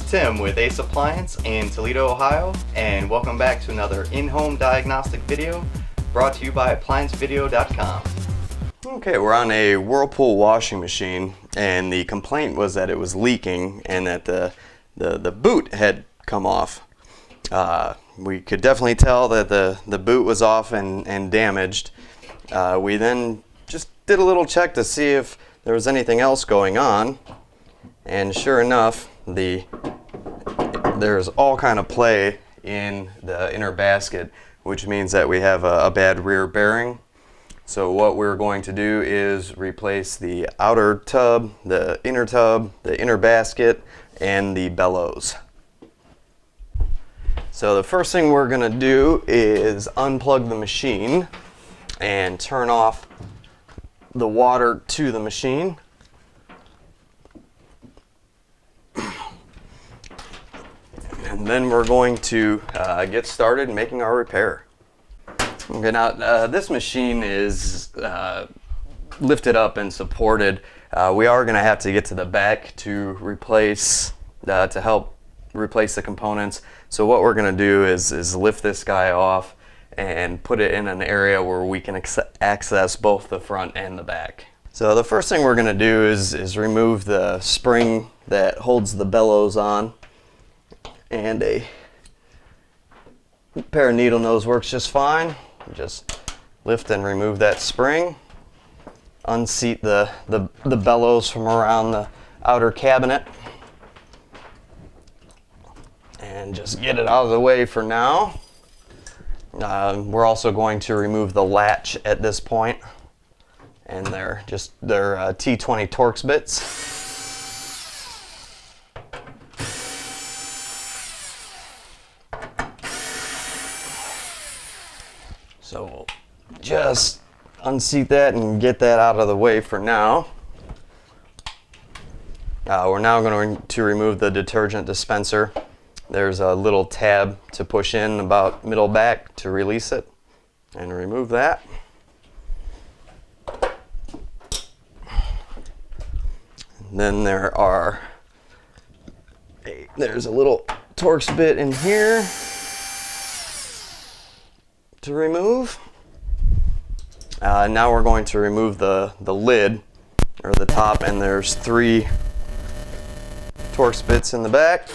Tim with Ace Appliance in Toledo, Ohio, and welcome back to another in-home diagnostic video brought to you by ApplianceVideo.com. Okay, we're on a Whirlpool washing machine, and the complaint was that it was leaking and that the boot had come off. We could definitely tell that the boot was off and damaged. We then just did a little check to see if there was anything else going on, and sure enough, there's all kind of play in the inner basket, which means that we have a bad rear bearing. So what we're going to do is replace the outer tub, the inner basket, and the bellows. So the first thing we're going to do is unplug the machine and turn off the water to the machine. And then we're going to get started making our repair. Okay, now this machine is lifted up and supported. We are going to have to get to the back to help replace the components. So what we're going to do is lift this guy off and put it in an area where we can access both the front and the back. So the first thing we're going to do is remove the spring that holds the bellows on, and a pair of needle nose works just fine. Just lift and remove that spring, unseat the bellows from around the outer cabinet, and just get it out of the way for now. We're also going to remove the latch at this point, and they're T20 Torx bits. So we'll just unseat that and get that out of the way for now. We're now going to remove the detergent dispenser. There's a little tab to push in about middle back to release it, and remove that. And then there's a little Torx bit in here to remove. Now we're going to remove the lid, or the top, and there's 3 Torx bits in the back.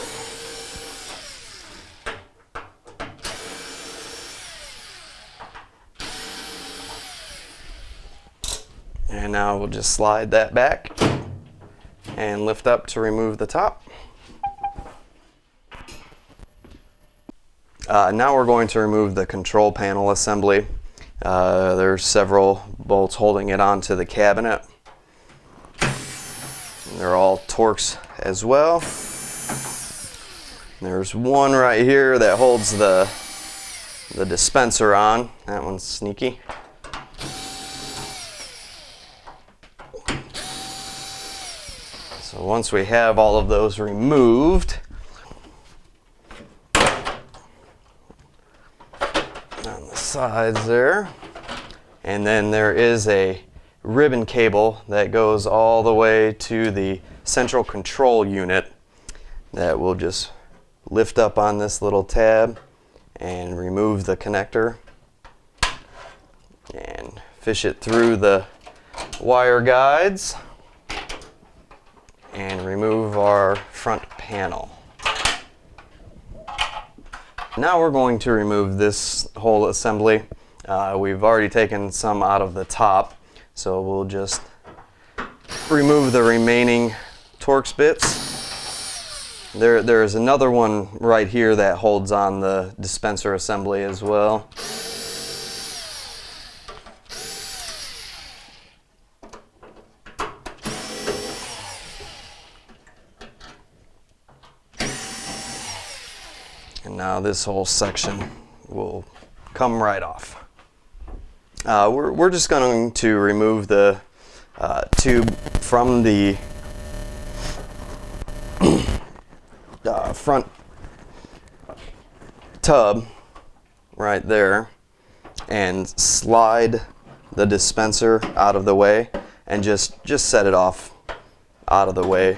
And now we'll just slide that back and lift up to remove the top. Now we're going to remove the control panel assembly. There's several bolts holding it onto the cabinet. They're all Torx as well. There's one right here that holds the dispenser on. That one's sneaky. So once we have all of those removed, on the sides there, and then there is a ribbon cable that goes all the way to the central control unit that we'll just lift up on this little tab and remove the connector and fish it through the wire guides and remove our front panel. Now we're going to remove this whole assembly. We've already taken some out of the top, so we'll just remove the remaining Torx bits. There's another one right here that holds on the dispenser assembly as well. And now this whole section will come right off. We're just going to remove the tube from the front tub right there and slide the dispenser out of the way and just set it off out of the way.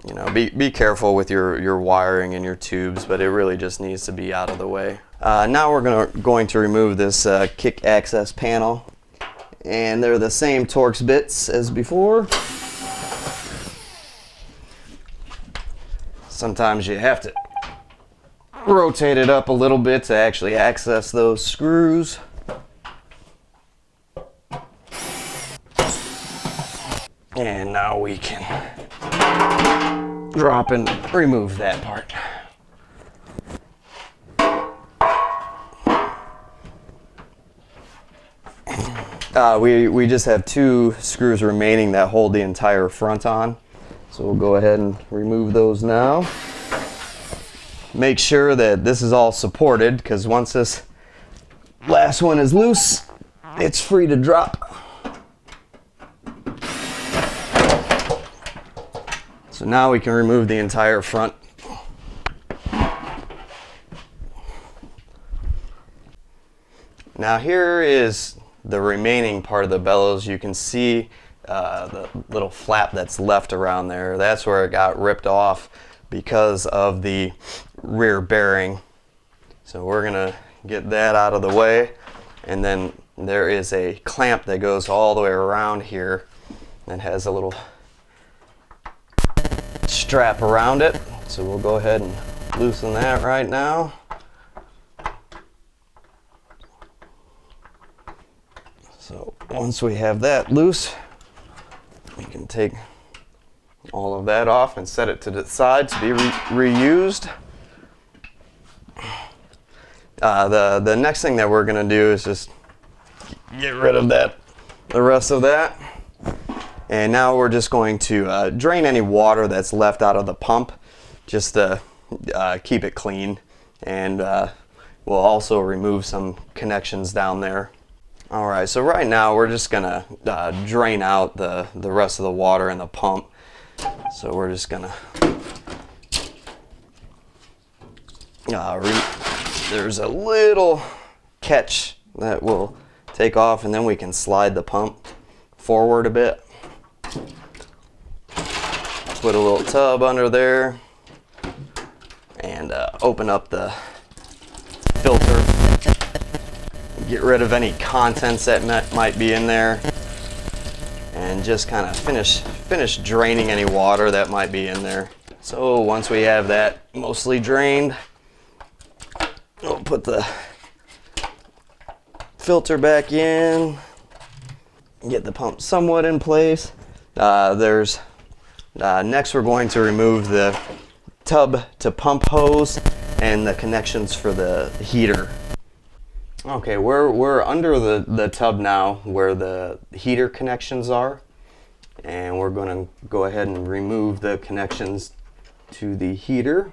you know, be careful with your wiring and your tubes, but it really just needs to be out of the way. Now we're going to remove this kick access panel, and they're the same Torx bits as before. Sometimes you have to rotate it up a little bit to actually access those screws. And now we can drop and remove that part. We just have 2 screws remaining that hold the entire front on. So we'll go ahead and remove those now. Make sure that this is all supported, because once this last one is loose, it's free to drop. So now we can remove the entire front. Now here is the remaining part of the bellows. You can see the little flap that's left around there. That's where it got ripped off because of the rear bearing. So we're gonna get that out of the way, and then there is a clamp that goes all the way around here and has a little strap around it. So we'll go ahead and loosen that right now. So once we have that loose, we can take all of that off and set it to the side to be reused. The next thing that we're going to do is just get rid of the rest of that. And now we're just going to drain any water that's left out of the pump, just to keep it clean. And we'll also remove some connections down there. All right, so right now we're just gonna drain out the rest of the water in the pump. So we're just gonna there's a little catch that we'll take off, and then we can slide the pump forward a bit. Put a little tub under there and open up the filter. Get rid of any contents that might be in there, and just kind of finish draining any water that might be in there. So once we have that mostly drained, we'll put the filter back in, get the pump somewhat in place. Next we're going to remove the tub to pump hose and the connections for the heater. Okay, we're under the tub now where the heater connections are, and we're going to go ahead and remove the connections to the heater.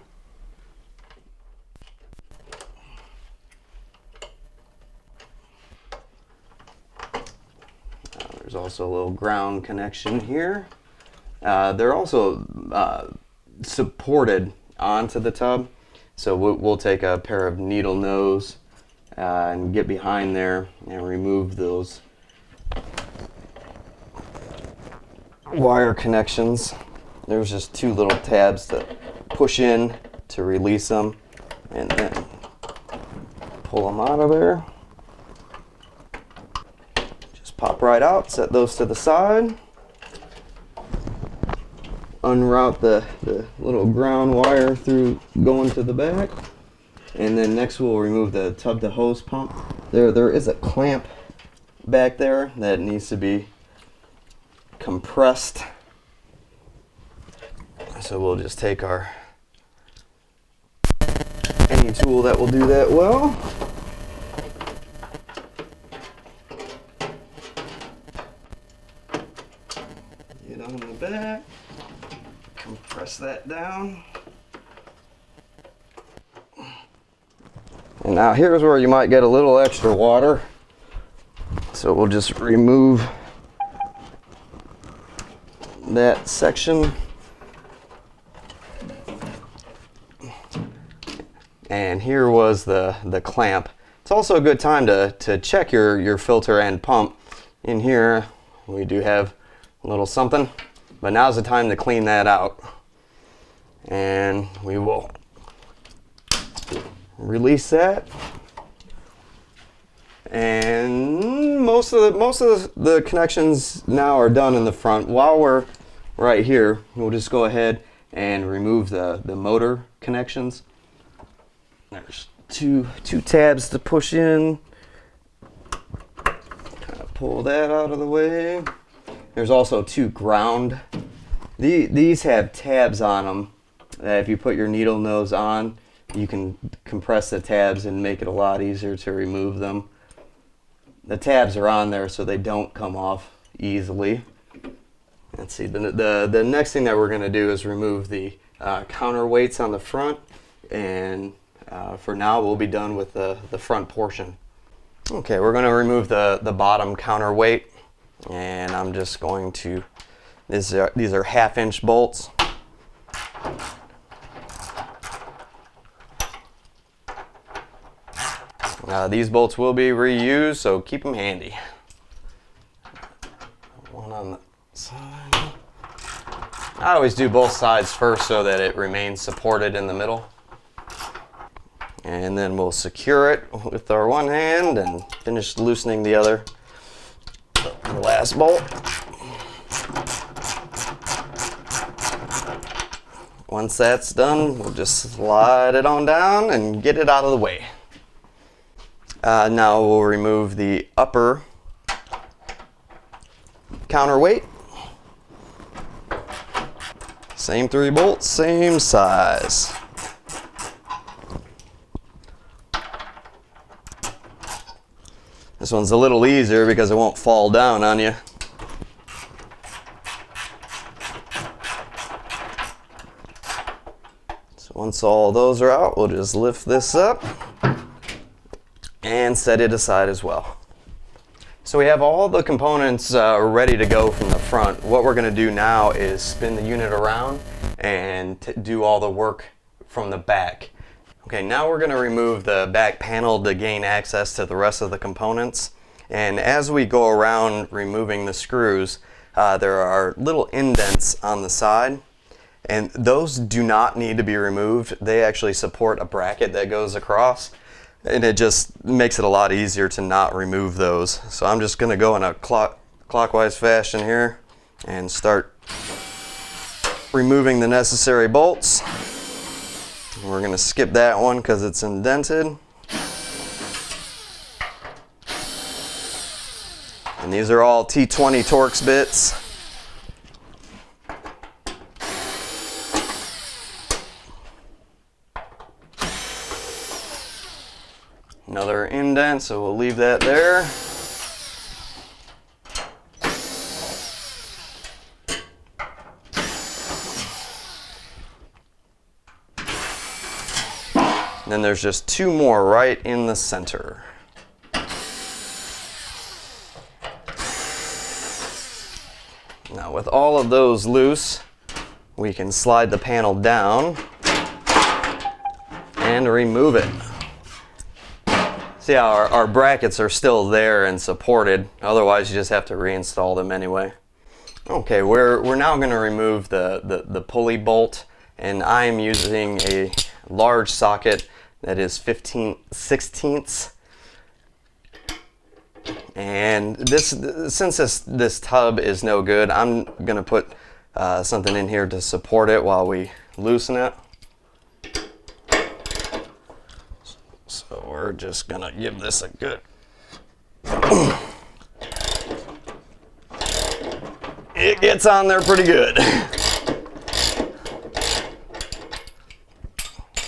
There's also a little ground connection here. They're also supported onto the tub, so we'll take a pair of needle nose and get behind there and remove those wire connections. There's just 2 little tabs to push in to release them, and then pull them out of there. Just pop right out, set those to the side. Unroute the little ground wire through going to the back. And then next we'll remove the tub to hose pump. There is a clamp back there that needs to be compressed. So we'll just take any tool that will do that well. Get on the back, compress that down. And now here's where you might get a little extra water. So we'll just remove that section. And here was the clamp. It's also a good time to check your filter and pump. In here we do have a little something, but now's the time to clean that out. and we will release that. And most of the connections now are done in the front. While we're right here, we'll just go ahead and remove the motor connections. There's two tabs to push in. Pull that out of the way. There's also two ground. These have tabs on them that if you put your needle nose on, you can compress the tabs and make it a lot easier to remove them. The tabs are on there so they don't come off easily. Let's see, the next thing that we're going to do is remove the counterweights on the front, and for now we'll be done with the front portion. Okay, we're going to remove the bottom counterweight, and I'm just going to, these are 1/2-inch bolts. These bolts will be reused, so keep them handy. One on the side. I always do both sides first so that it remains supported in the middle. And then we'll secure it with our one hand and finish loosening the other. The last bolt. Once that's done, we'll just slide it on down and get it out of the way. Now we'll remove the upper counterweight. Same 3 bolts, same size. This one's a little easier because it won't fall down on you. So once all those are out, we'll just lift this up and set it aside as well. So we have all the components ready to go from the front. What we're going to do now is spin the unit around and do all the work from the back. Okay, now we're going to remove the back panel to gain access to the rest of the components. And as we go around removing the screws, there are little indents on the side, and those do not need to be removed. They actually support a bracket that goes across, and it just makes it a lot easier to not remove those. So I'm just going to go in a clockwise fashion here and start removing the necessary bolts. We're going to skip that one because it's indented. And these are all T20 Torx bits. Another indent, so we'll leave that there. Then there's just 2 more right in the center. Now with all of those loose, we can slide the panel down and remove it. See how our brackets are still there and supported, otherwise you just have to reinstall them anyway. Okay, we're now going to remove the pulley bolt, and I am using a large socket that is 15/16. And since this tub is no good, I'm going to put something in here to support it while we loosen it. So we're just going to give this a good... It gets on there pretty good.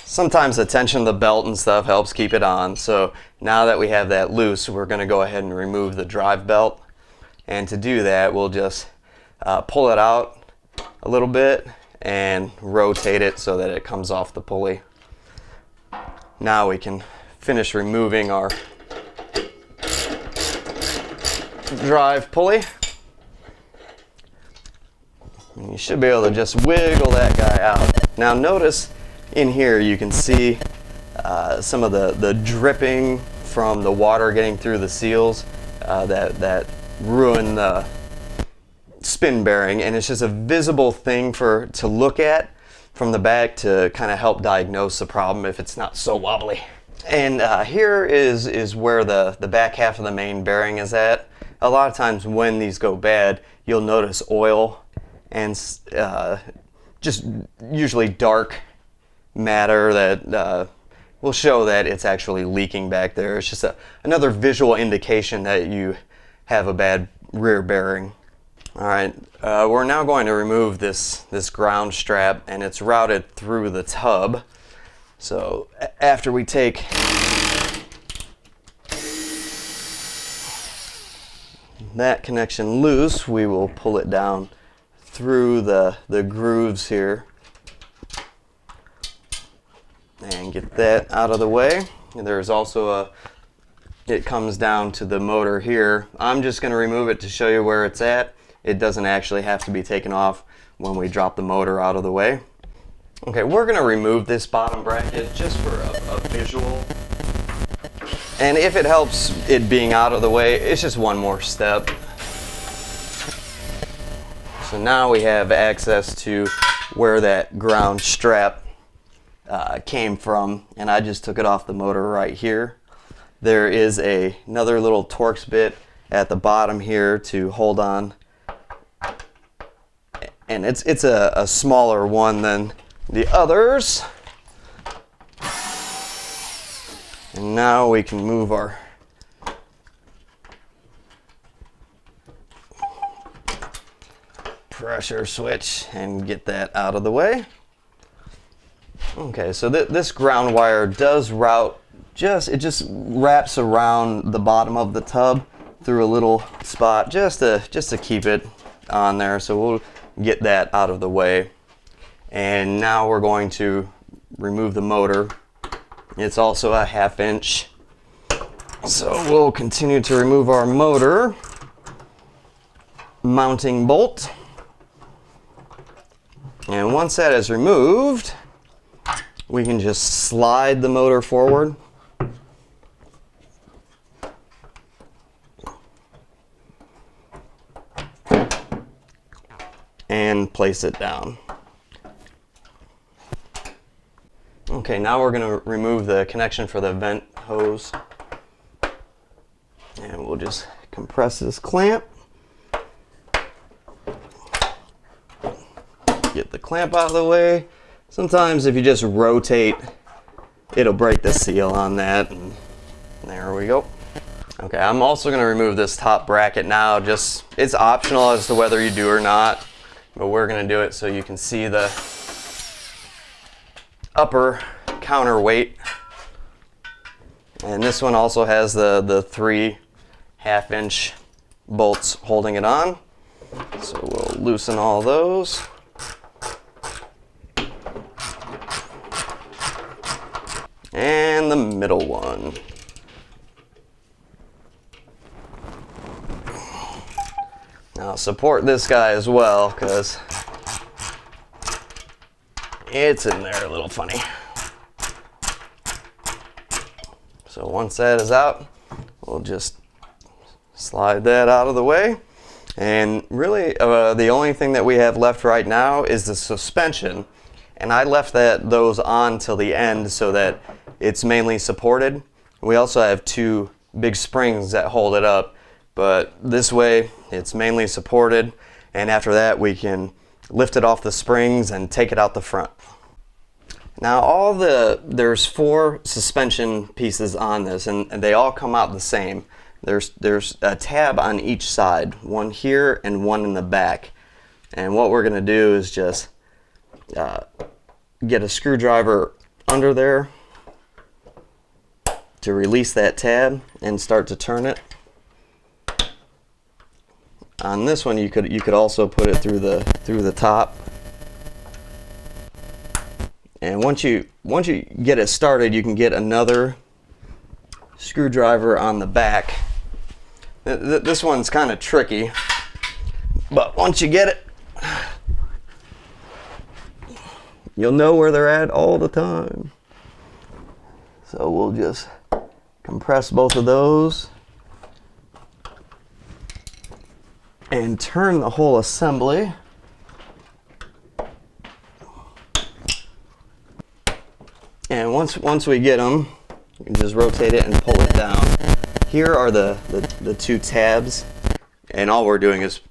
Sometimes the tension of the belt and stuff helps keep it on. So now that we have that loose, we're going to go ahead and remove the drive belt. And to do that, we'll just pull it out a little bit and rotate it so that it comes off the pulley. Now we can finish removing our drive pulley. And you should be able to just wiggle that guy out. Now notice in here you can see some of the dripping from the water getting through the seals that ruin the spin bearing, and it's just a visible thing to look at. from the back to kind of help diagnose the problem if it's not so wobbly. And here is where the back half of the main bearing is at. A lot of times when these go bad, you'll notice oil and just usually dark matter that will show that it's actually leaking back there. It's just another visual indication that you have a bad rear bearing. All right, we're now going to remove this ground strap, and it's routed through the tub. So after we take that connection loose, we will pull it down through the grooves here and get that out of the way. And there's also it comes down to the motor here. I'm just going to remove it to show you where it's at. It doesn't actually have to be taken off when we drop the motor out of the way. Okay, we're going to remove this bottom bracket just for a visual. And if it helps it being out of the way, it's just one more step. So now we have access to where that ground strap came from, and I just took it off the motor right here. There is another little Torx bit at the bottom here to hold on, and it's a smaller one than the others. And now we can move our pressure switch and get that out of the way. Okay, so this ground wire does route, it just wraps around the bottom of the tub through a little spot just to keep it on there. So we'll get that out of the way. And now we're going to remove the motor. It's also a 1/2 inch. So we'll continue to remove our motor mounting bolt. And once that is removed, we can just slide the motor forward. And place it down. Okay, now we're going to remove the connection for the vent hose. And we'll just compress this clamp. Get the clamp out of the way. Sometimes if you just rotate, it'll break the seal on that. And there we go. Okay, I'm also going to remove this top bracket now. It's optional as to whether you do or not, but we're going to do it so you can see the upper counterweight. And this one also has the 3 1/2 inch bolts holding it on. So we'll loosen all those. And the middle one. Now support this guy as well, because it's in there a little funny. So once that is out, we'll just slide that out of the way. And really the only thing that we have left right now is the suspension. And I left those on till the end so that it's mainly supported. We also have 2 big springs that hold it up, but this way it's mainly supported, and after that we can lift it off the springs and take it out the front. Now there's 4 suspension pieces on this, and they all come out the same. There's a tab on each side, one here and one in the back. And what we're going to do is just get a screwdriver under there to release that tab and start to turn it. On this one, you could also put it through the top. And once you get it started, you can get another screwdriver on the back. This one's kind of tricky, but once you get it, you'll know where they're at all the time. So we'll just compress both of those and turn the whole assembly. And once we get them, you can just rotate it and pull it down. Here are the two tabs, and all we're doing is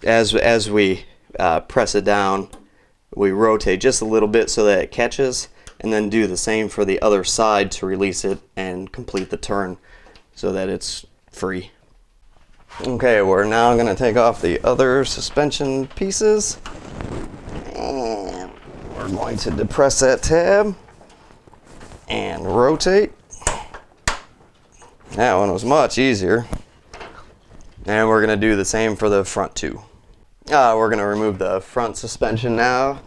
as we press it down, we rotate just a little bit so that it catches, and then do the same for the other side to release it and complete the turn so that it's free. Okay, we're now going to take off the other suspension pieces, and we're going to depress that tab and rotate. That one was much easier. And we're going to do the same for the front two. We're going to remove the front suspension now.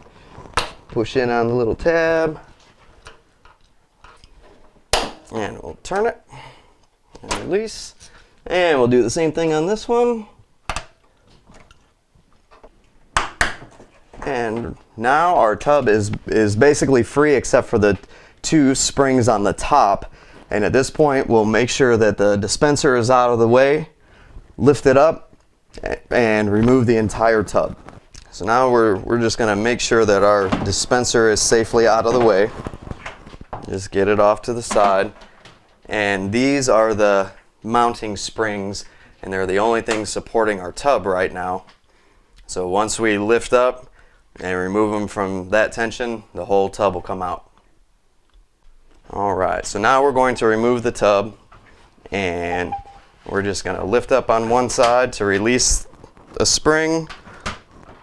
Push in on the little tab. And we'll turn it and release. And we'll do the same thing on this one. And now our tub is basically free except for the two springs on the top. And at this point, we'll make sure that the dispenser is out of the way, lift it up, and remove the entire tub. So now we're just going to make sure that our dispenser is safely out of the way. Just get it off to the side. And these are the mounting springs, and they're the only things supporting our tub right now. So once we lift up and remove them from that tension, the whole tub will come out. Alright, so now we're going to remove the tub, and we're just going to lift up on one side to release a spring,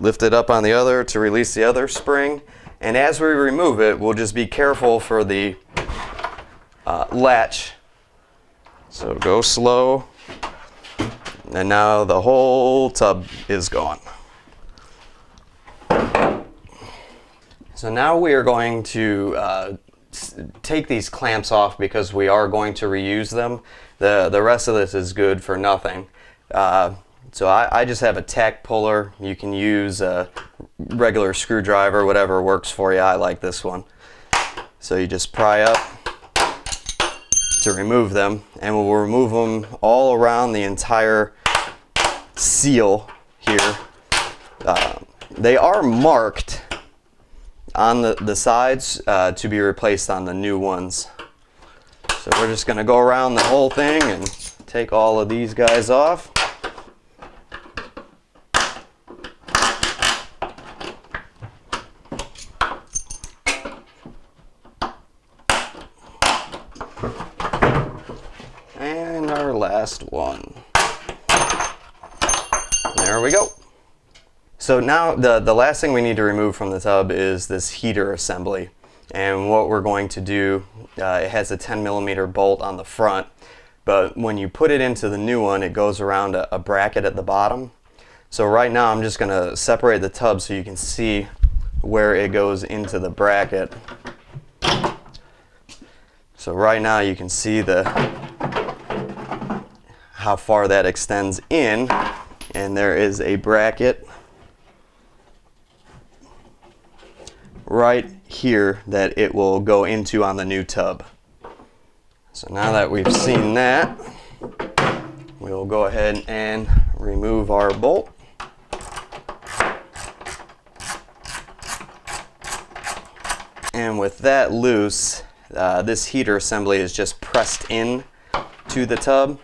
lift it up on the other to release the other spring, and as we remove it, we'll just be careful for the latch. So go slow, and now the whole tub is gone. So now we are going to take these clamps off because we are going to reuse them. The rest of this is good for nothing. So I just have a tack puller. You can use a regular screwdriver, whatever works for you. I like this one. So you just pry up to remove them, and we'll remove them all around the entire seal here. They are marked on the sides to be replaced on the new ones. So we're just going to go around the whole thing and take all of these guys off. And our last one. There we go. So now the last thing we need to remove from the tub is this heater assembly. And what we're going to do, it has a 10mm bolt on the front, but when you put it into the new one, it goes around a bracket at the bottom. So right now I'm just going to separate the tub so you can see where it goes into the bracket. So right now you can see how far that extends in, and there is a bracket right here that it will go into on the new tub. So now that we've seen that, we'll go ahead and remove our bolt. And with that loose, this heater assembly is just pressed in to the tub.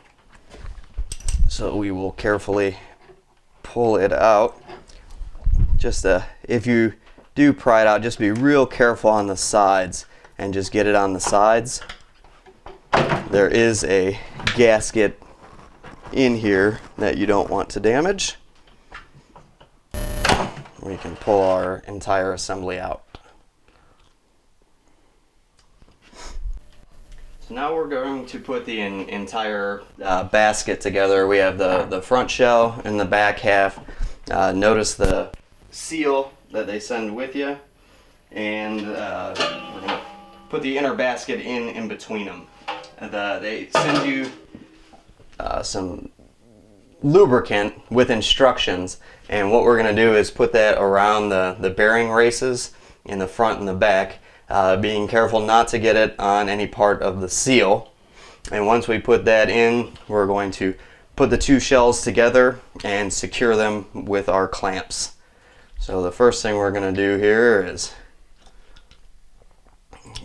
So we will carefully pull it out. Just if you do pry it out, just be real careful on the sides and just get it on the sides. There is a gasket in here that you don't want to damage. We can pull our entire assembly out. So now we're going to put the entire basket together. We have the front shell and the back half. Notice the seal that they send with you, and we're going to put the inner basket in between them. They send you some lubricant with instructions, and what we're going to do is put that around the bearing races in the front and the back, being careful not to get it on any part of the seal. And once we put that in, we're going to put the two shells together and secure them with our clamps. So the first thing we're going to do here is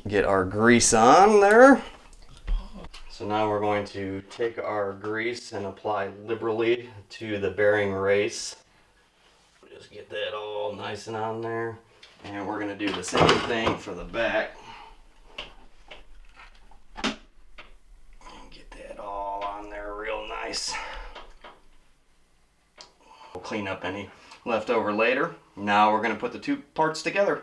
get our grease on there. So now we're going to take our grease and apply liberally to the bearing race. Just get that all nice and on there. And we're going to do the same thing for the back. Get that all on there real nice. We'll clean up any leftover later. Now we're going to put the two parts together.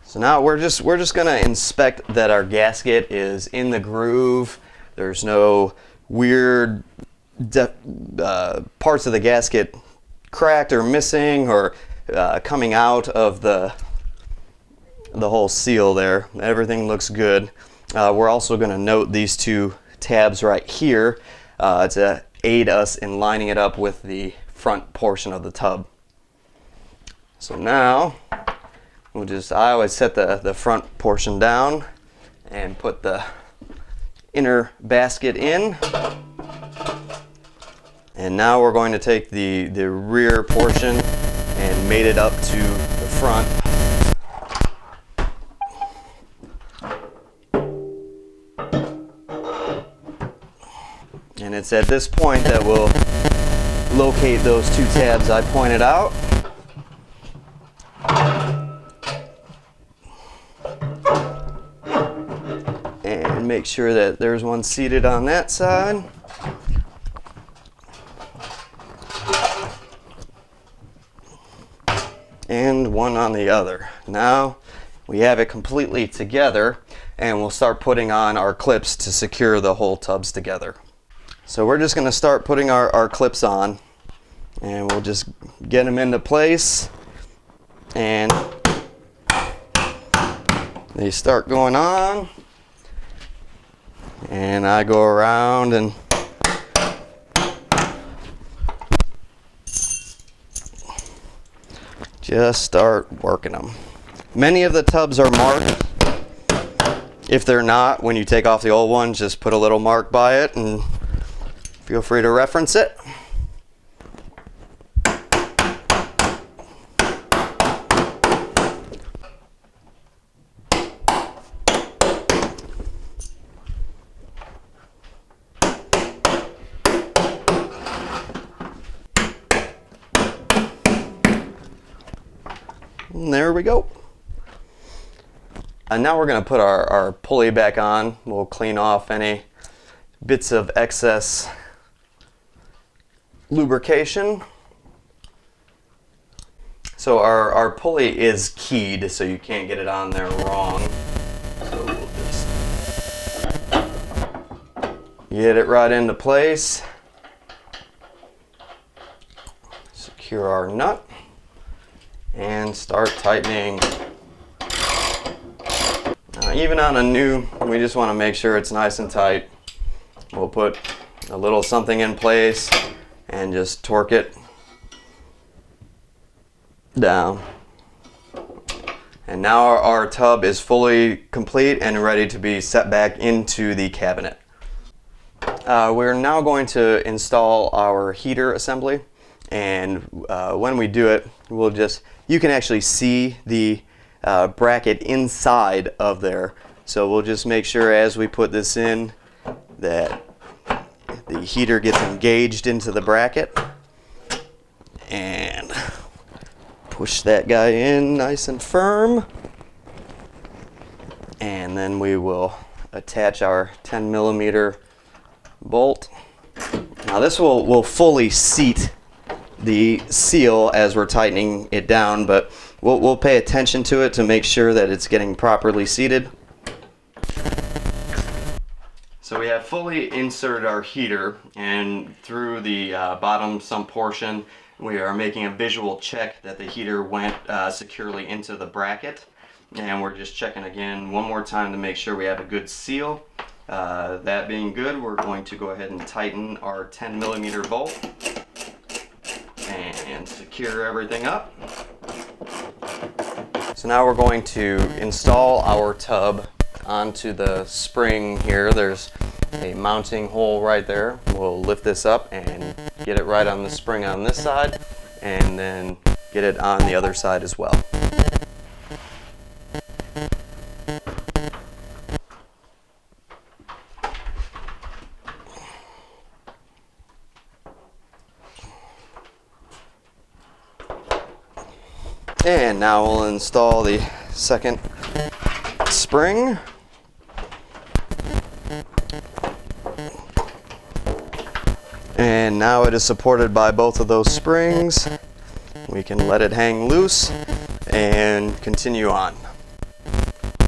So now we're just going to inspect that our gasket is in the groove. There's no weird parts of the gasket cracked or missing or coming out of the whole seal there. Everything looks good. We're also going to note these two tabs right here to aid us in lining it up with the front portion of the tub. So now I always set the front portion down and put the inner basket in. And now we're going to take the rear portion and mate it up to the front. And it's at this point that we'll locate those two tabs I pointed out. And make sure that there's one seated on that side. And one on the other. Now we have it completely together, and we'll start putting on our clips to secure the whole tubs together. So we're just going to start putting our clips on, and we'll just get them into place, and they start going on, and I go around and just start working them. Many of the tubs are marked. If they're not, when you take off the old one, just put a little mark by it and feel free to reference it. And there we go. And now we're going to put our pulley back on. We'll clean off any bits of excess lubrication. So our pulley is keyed, so you can't get it on there wrong. So we'll just get it right into place. Secure our nut and start tightening. Now, even on a new, we just want to make sure it's nice and tight. We'll put a little something in place and just torque it down. And now our tub is fully complete and ready to be set back into the cabinet. We're now going to install our heater assembly, and when we do it, you can actually see the bracket inside of there. So we'll just make sure as we put this in that the heater gets engaged into the bracket, and push that guy in nice and firm, and then we will attach our 10mm bolt. Now this will fully seat the seal as we're tightening it down, but we'll pay attention to it to make sure that it's getting properly seated. So we have fully inserted our heater, and through the bottom sump portion we are making a visual check that the heater went securely into the bracket, and we're just checking again one more time to make sure we have a good seal. That being good, we're going to go ahead and tighten our 10mm bolt and secure everything up. So now we're going to install our tub onto the spring here. There's a mounting hole right there. We'll lift this up and get it right on the spring on this side, and then get it on the other side as well. And now we'll install the second spring. And now it is supported by both of those springs. We can let it hang loose and continue on.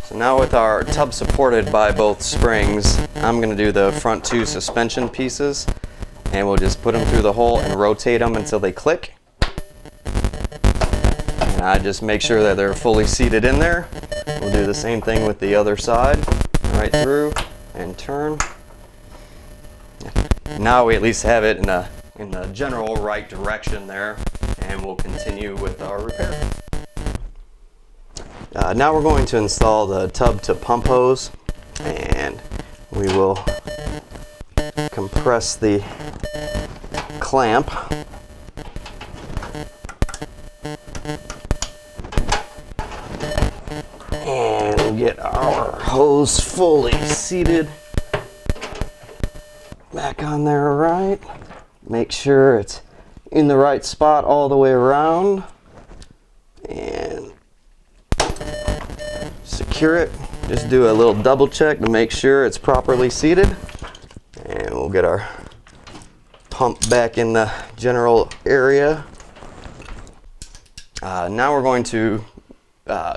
So now with our tub supported by both springs, I'm going to do the front two suspension pieces, and we'll just put them through the hole and rotate them until they click. And I just make sure that they're fully seated in there. We'll do the same thing with the other side, right through and turn. Now we at least have it in the general right direction there, and we'll continue with our repair. Now we're going to install the tub to pump hose, and we will compress the clamp. And get our hose fully seated back on there, right? Make sure it's in the right spot all the way around, and secure it. Just do a little double check to make sure it's properly seated, and we'll get our pump back in the general area. Now we're going to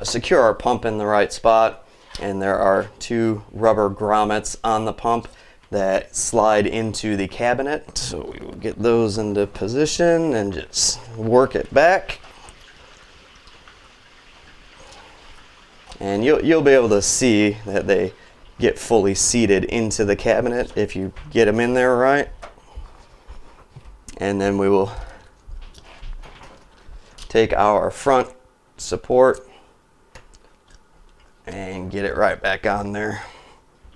secure our pump in the right spot, and there are two rubber grommets on the pump that slide into the cabinet. So we will get those into position and just work it back. And you'll be able to see that they get fully seated into the cabinet if you get them in there right. And then we will take our front support and get it right back on there.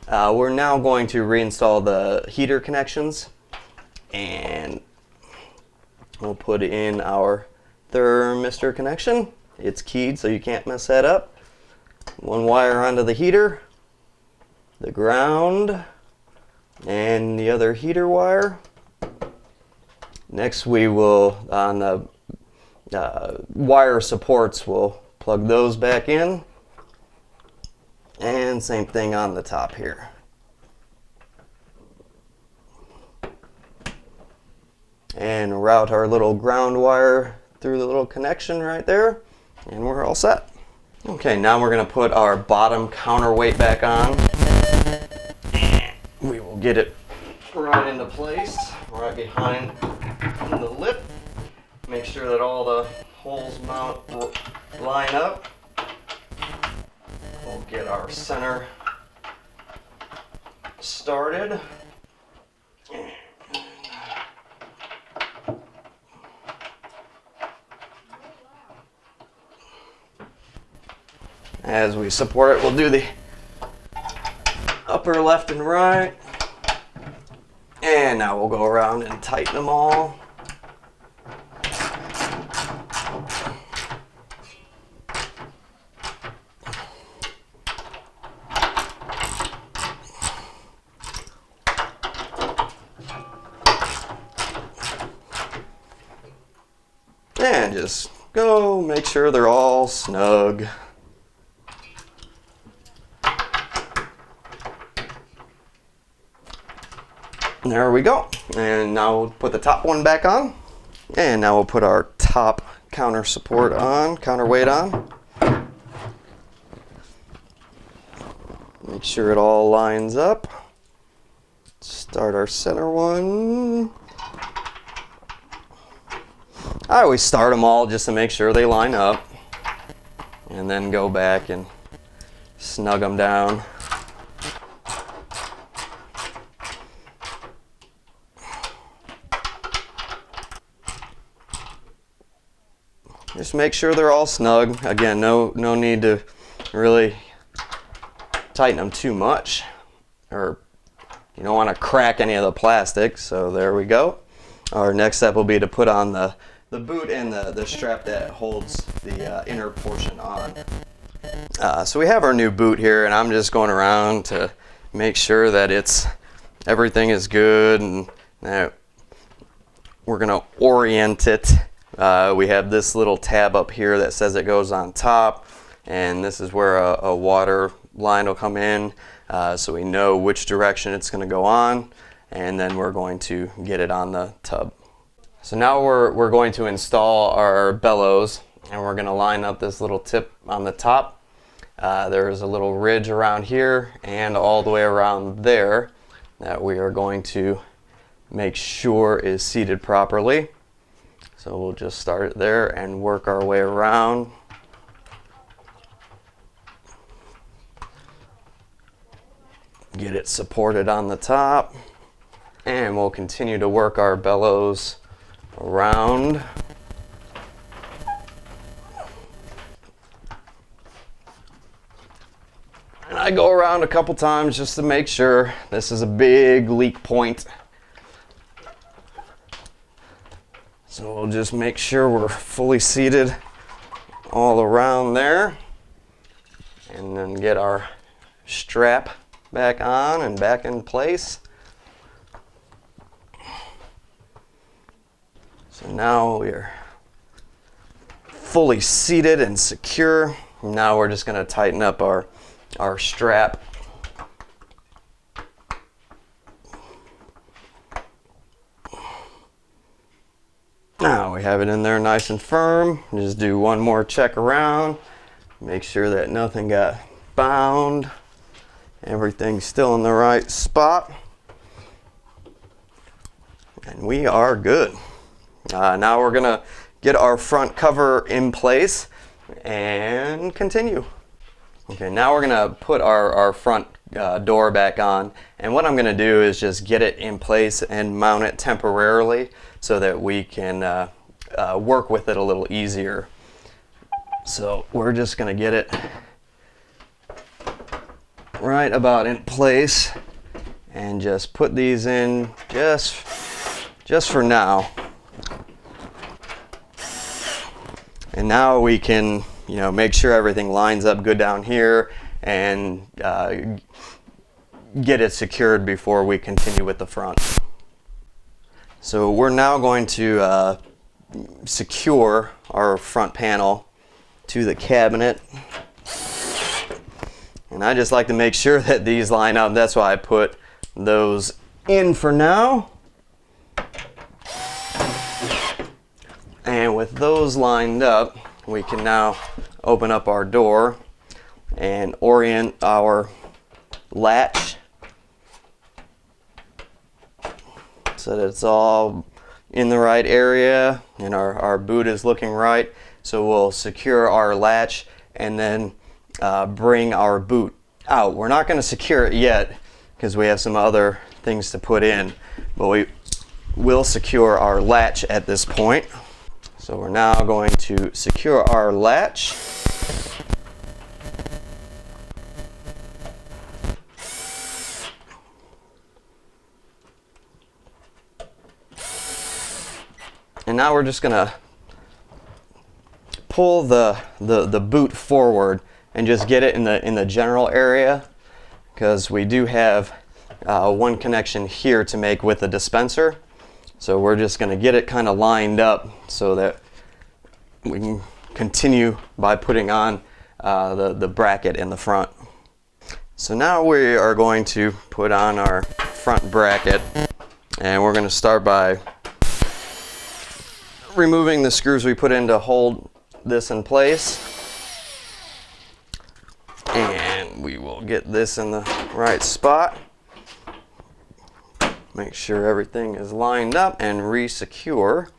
We're now going to reinstall the heater connections, and we'll put in our thermistor connection. It's keyed so you can't mess that up. One wire onto the heater, the ground, and the other heater wire. Next we will, on the wire supports, we'll plug those back in. And same thing on the top here. And route our little ground wire through the little connection right there, and we're all set. Okay, now we're going to put our bottom counterweight back on. And we will get it right into place, right behind the lip. Make sure that all the holes line up. We'll get our center started. As we support it, we'll do the upper left and right. And now we'll go around and tighten them all. And just go make sure they're all snug. There we go. And now we'll put the top one back on. And now we'll put our top counter support on, counterweight on. Make sure it all lines up. Start our center one. I always start them all just to make sure they line up, and then go back and snug them down. Just make sure they're all snug. Again, no need to really tighten them too much, or you don't want to crack any of the plastic. So there we go. Our next step will be to put on the boot and the strap that holds the inner portion on. So we have our new boot here, and I'm just going around to make sure that everything is good, and that we're going to orient it We have this little tab up here that says it goes on top, and this is where a water line will come in, so we know which direction it's going to go on, and then we're going to get it on the tub. So now we're going to install our bellows, and we're going to line up this little tip on the top. There's a little ridge around here and all the way around there that we are going to make sure is seated properly. So we'll just start it there and work our way around. Get it supported on the top, and we'll continue to work our bellows around. And I go around a couple times just to make sure. This is a big leak point. So we'll just make sure we're fully seated all around there, and then get our strap back on and back in place. So now we're fully seated and secure. Now we're just going to tighten up our strap. Now we have it in there nice and firm. Just do one more check around. Make sure that nothing got bound. Everything's still in the right spot. And we are good. Now we're going to get our front cover in place and continue. Okay, now we're going to put our front door back on. And what I'm going to do is just get it in place and mount it temporarily so that we can work with it a little easier. So we're just going to get it right about in place and just put these in just for now. And now we can, make sure everything lines up good down here and get it secured before we continue with the front. So we're now going to secure our front panel to the cabinet. And I just like to make sure that these line up. That's why I put those in for now. And with those lined up, we can now open up our door and orient our latch so that it's all in the right area and our boot is looking right. So we'll secure our latch and then bring our boot out. We're not going to secure it yet because we have some other things to put in, but we will secure our latch at this point. So we're now going to secure our latch. And now we're just going to pull the boot forward and just get it in the general area, because we do have one connection here to make with the dispenser. So we're just going to get it kind of lined up so that we can continue by putting on the bracket in the front. So now we are going to put on our front bracket, and we're going to start by removing the screws we put in to hold this in place. And we will get this in the right spot. Make sure everything is lined up and re-secure.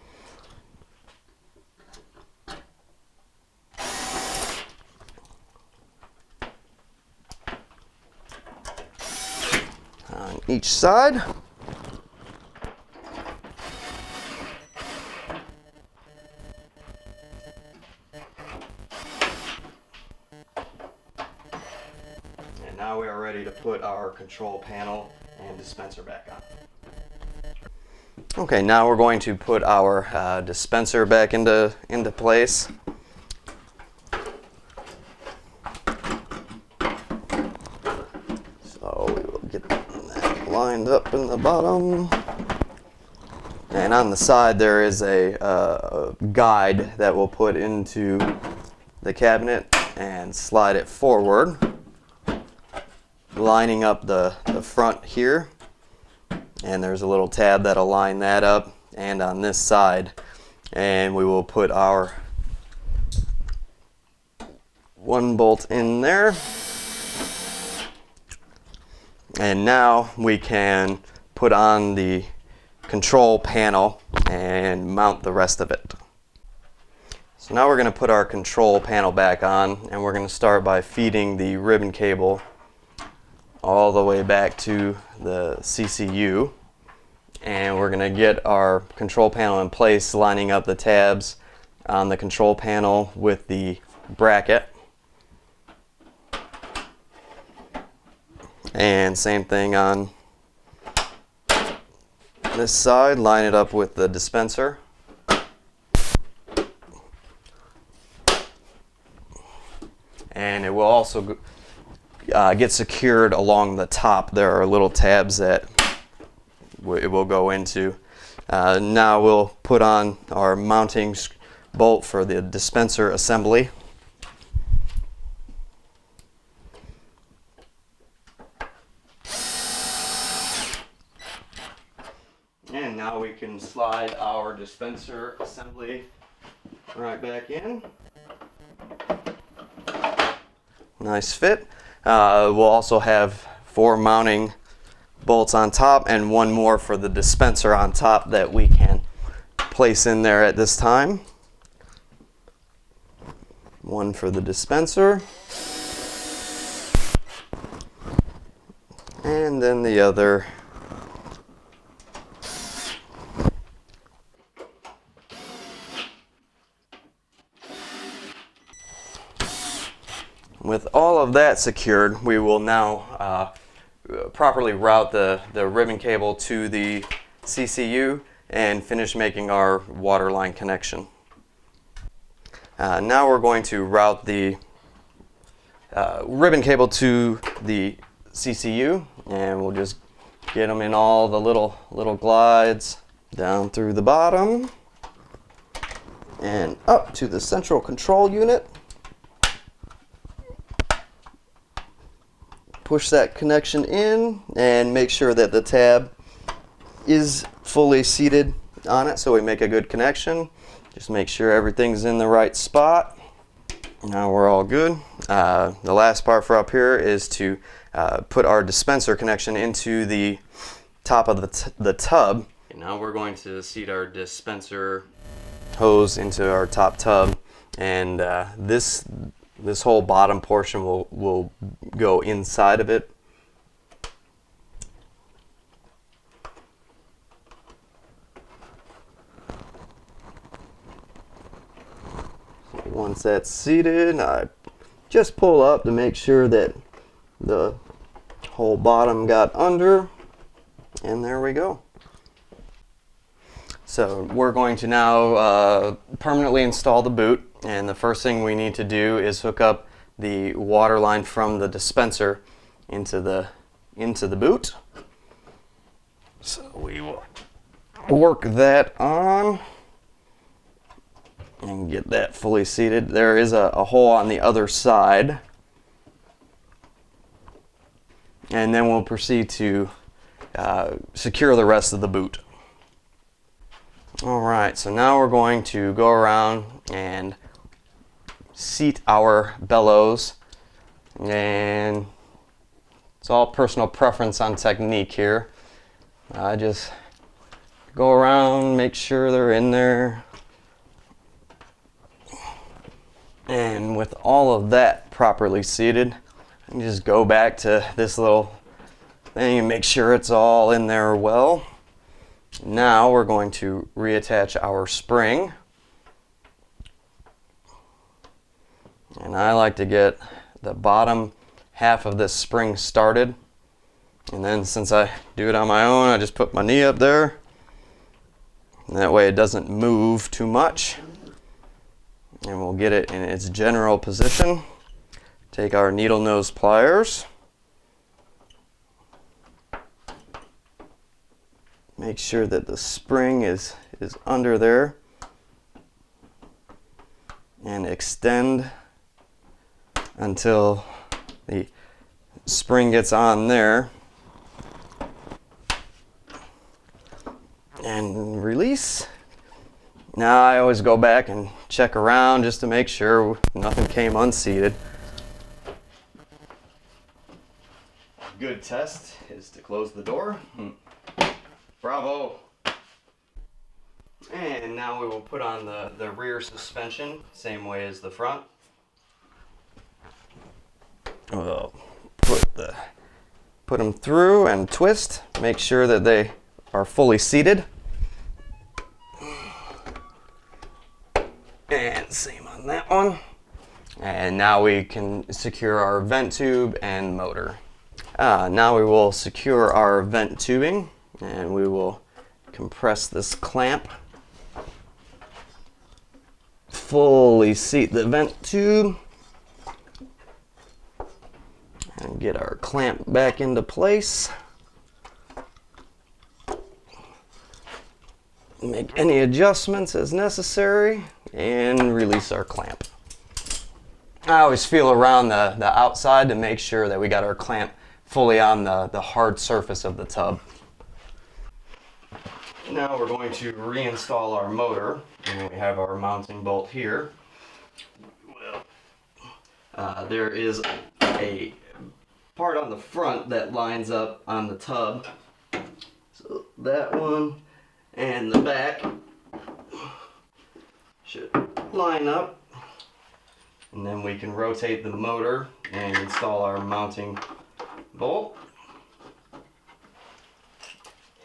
On each side. And now we are ready to put our control panel and dispenser back on. Okay, now we're going to put our dispenser back into place. So we will get that lined up in the bottom. And on the side there is a guide that we'll put into the cabinet and slide it forward, lining up the front here. And there's a little tab that'll line that up, and on this side. And we will put our one bolt in there. And now we can put on the control panel and mount the rest of it. So now we're going to put our control panel back on, and we're going to start by feeding the ribbon cable all the way back to the CCU. And we're going to get our control panel in place, lining up the tabs on the control panel with the bracket. And same thing on this side, line it up with the dispenser. And it will also get secured along the top. There are little tabs that it will go into. Now we'll put on our mounting bolt for the dispenser assembly. And now we can slide our dispenser assembly right back in. Nice fit. We'll also have 4 mounting bolts on top and 1 more for the dispenser on top that we can place in there at this time. 1 for the dispenser, and then the other. With all of that secured, we will now properly route the ribbon cable to the CCU and finish making our water line connection. Now we're going to route the ribbon cable to the CCU, and we'll just get them in all the little glides down through the bottom and up to the central control unit. Push that connection in and make sure that the tab is fully seated on it so we make a good connection. Just make sure everything's in the right spot. Now we're all good. The last part for up here is to put our dispenser connection into the top of the tub. And now we're going to seat our dispenser hose into our top tub, and this whole bottom portion will go inside of it. Once that's seated, I just pull up to make sure that the whole bottom got under, and there we go. So we're going to now permanently install the boot, and the first thing we need to do is hook up the water line from the dispenser into the boot. So we will work that on and get that fully seated. There is a hole on the other side, and then we'll proceed to secure the rest of the boot. Alright, so now we're going to go around and seat our bellows, and it's all personal preference on technique here. I just go around, make sure they're in there, and with all of that properly seated, I just go back to this little thing and make sure it's all in there well. Now we're going to reattach our spring, and I like to get the bottom half of this spring started, and then since I do it on my own, I just put my knee up there, and that way it doesn't move too much, and we'll get it in its general position. Take our needle nose pliers, Make sure that the spring is under there, and extend until the spring gets on there, and release. Now I always go back and check around just to make sure nothing came unseated. A good test is to close the door. Bravo! And now we will put on the rear suspension, same way as the front. We'll put them through and twist, make sure that they are fully seated. And same on that one. And now we can secure our vent tube and motor. Now we will secure our vent tubing, and we will compress this clamp. Fully seat the vent tube. And get our clamp back into place. Make any adjustments as necessary and release our clamp. I always feel around the outside to make sure that we got our clamp fully on the hard surface of the tub. Now we're going to reinstall our motor, and we have our mounting bolt here. There is a part on the front that lines up on the tub. So that one and the back should line up, and then we can rotate the motor and install our mounting bolt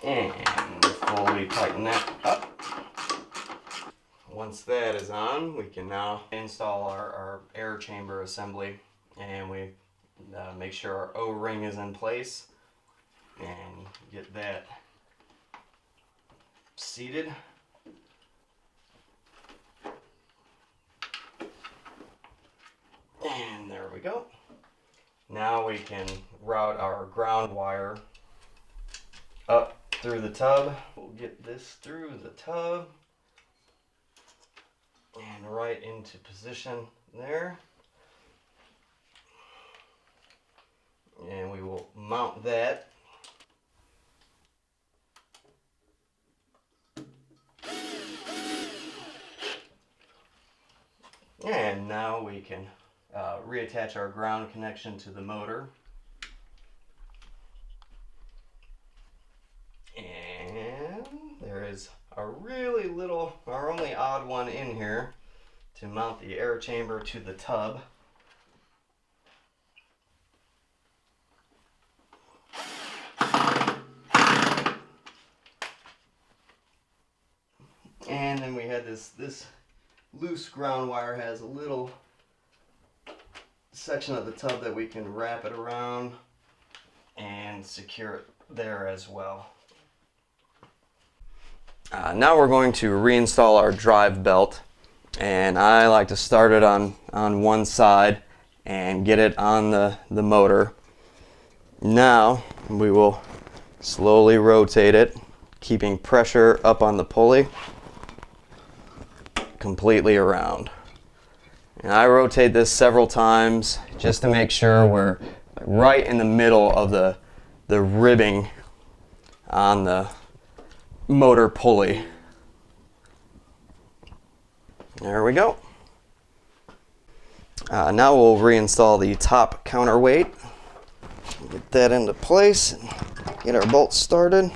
and fully tighten that up. Once that is on, we can now install our air chamber assembly, and we make sure our O-ring is in place and get that seated. And there we go. Now we can route our ground wire up through the tub. We'll get this through the tub and right into position there. And we will mount that. And now we can reattach our ground connection to the motor. And there is a really little, our only odd one in here, to mount the air chamber to the tub. And then we had this loose ground wire has a little section of the tub that we can wrap it around and secure it there as well. Now we're going to reinstall our drive belt, and I like to start it on one side and get it on the motor. Now we will slowly rotate it, keeping pressure up on the pulley completely around. And I rotate this several times just to make sure we're right in the middle of the ribbing on the motor pulley. There we go. Now we'll reinstall the top counterweight. Get that into place and get our bolts started.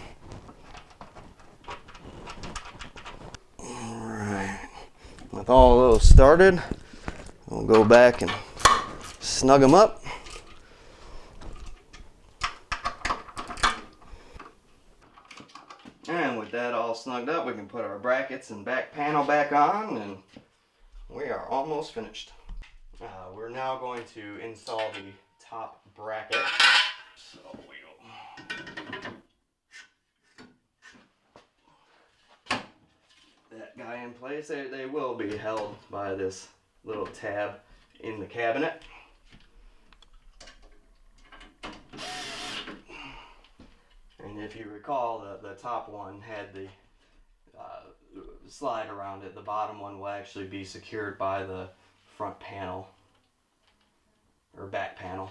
With all those started, we'll go back and snug them up. And with that all snugged up, we can put our brackets and back panel back on, and we are almost finished. We're now going to install the top bracket. So that guy in place. They will be held by this little tab in the cabinet. And if you recall, the top one had the slide around it. The bottom one will actually be secured by the front panel or back panel.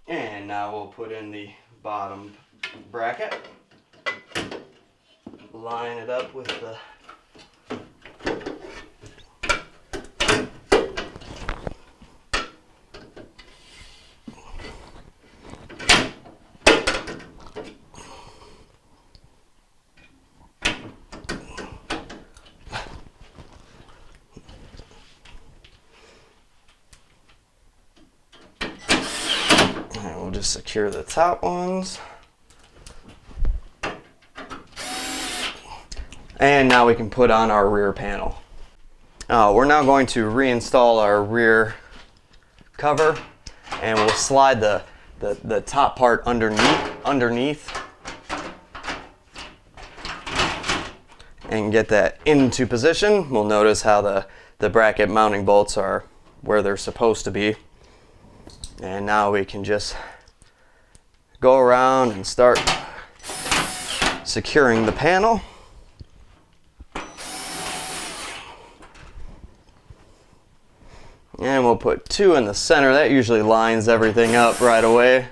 And now we'll put in the bottom bracket, line it up with the just secure the top ones. And now we can put on our rear panel. We're now going to reinstall our rear cover, and we'll slide the top part underneath and get that into position. We'll notice how the bracket mounting bolts are where they're supposed to be. And now we can just go around and start securing the panel. And we'll put 2 in the center. That usually lines everything up right away.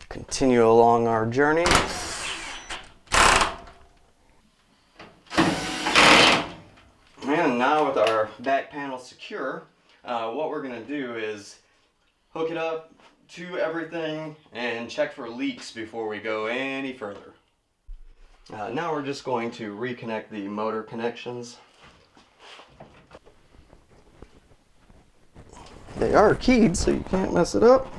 Continue along our journey. And now with our back panel secure, what we're going to do is hook it up to everything and check for leaks before we go any further. Now we're just going to reconnect the motor connections. They are keyed, so you can't mess it up.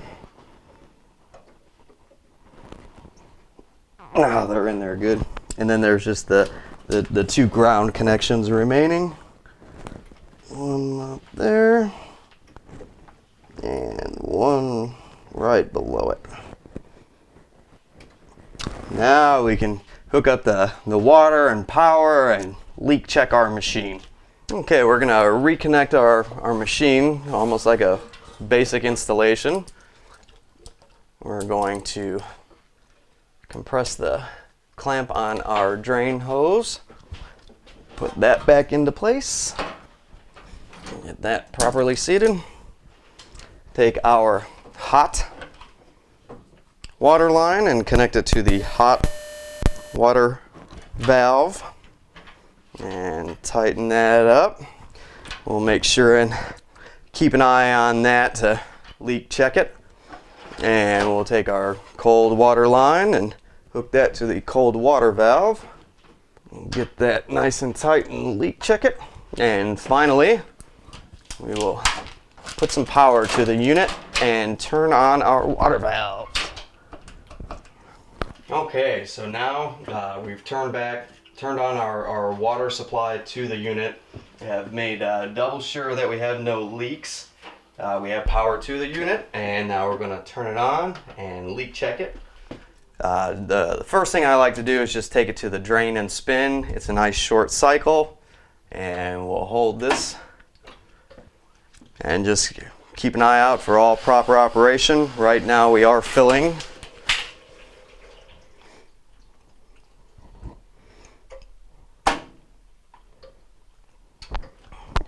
They're in there good. And then there's just the 2 ground connections remaining. One up there and one right below it. Now we can hook up the water and power and leak check our machine. Okay, we're gonna reconnect our machine, almost like a basic installation. We're going to compress the clamp on our drain hose, put that back into place, get that properly seated. Take our hot water line and connect it to the hot water valve and tighten that up. We'll make sure and keep an eye on that to leak check it. And we'll take our cold water line and hook that to the cold water valve. Get that nice and tight and leak check it. And finally, we will put some power to the unit and turn on our water valve. Okay, so now we've turned on our water supply to the unit. We have made double sure that we have no leaks. We have power to the unit, and now we're going to turn it on and leak check it. The first thing I like to do is just take it to the drain and spin. It's a nice short cycle, and we'll hold this and just keep an eye out for all proper operation. Right now we are filling.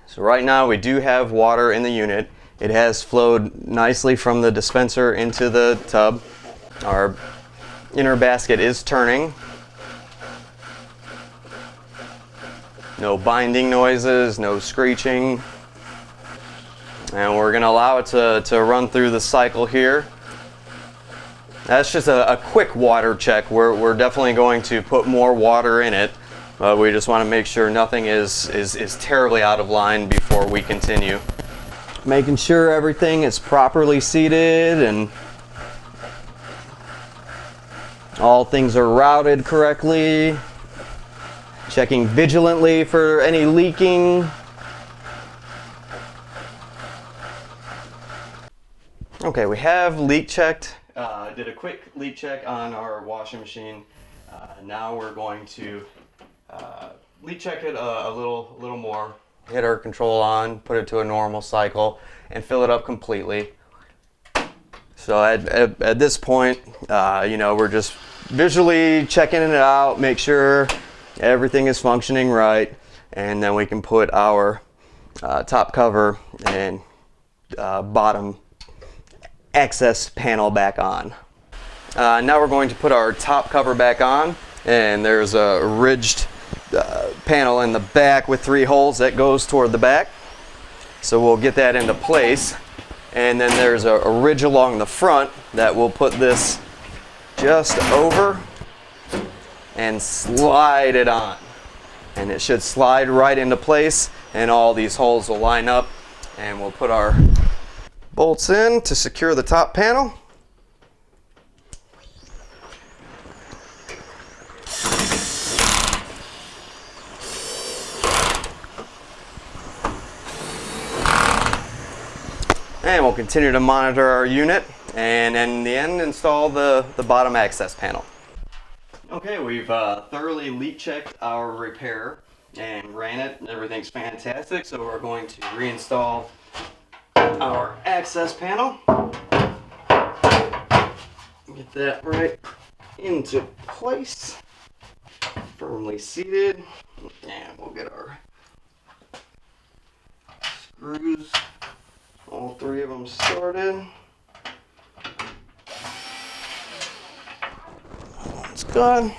So right now we do have water in the unit. It has flowed nicely from the dispenser into the tub. Our inner basket is turning. No binding noises, no screeching. And we're going to allow it to run through the cycle here. That's just a quick water check. We're definitely going to put more water in it. We just want to make sure nothing is terribly out of line before we continue. Making sure everything is properly seated and all things are routed correctly. Checking vigilantly for any leaking. Okay, we have leak checked. Did a quick leak check on our washing machine. Now we're going to leak check it a little more. Hit our control on, put it to a normal cycle, and fill it up completely. So at this point, you know, we're just visually checking it out, make sure everything is functioning right, and then we can put our top cover and bottom access panel back on. Now we're going to put our top cover back on, and there's a ridged panel in the back with 3 holes that goes toward the back. So we'll get that into place. And then there's a ridge along the front that we'll put this just over and slide it on. And it should slide right into place, and all these holes will line up, and we'll put our bolts in to secure the top panel. And we'll continue to monitor our unit, and in the end install the bottom access panel. Okay, we've thoroughly leak checked our repair and ran it. Everything's fantastic, so we're going to reinstall our access panel. Get that right into place, firmly seated, and we'll get our screws, all 3 of them started. That's good.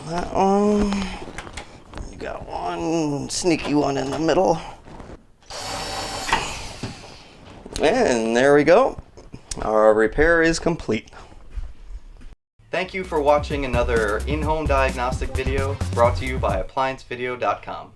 That one. You got one sneaky one in the middle. And there we go. Our repair is complete. Thank you for watching another in-home diagnostic video brought to you by ApplianceVideo.com.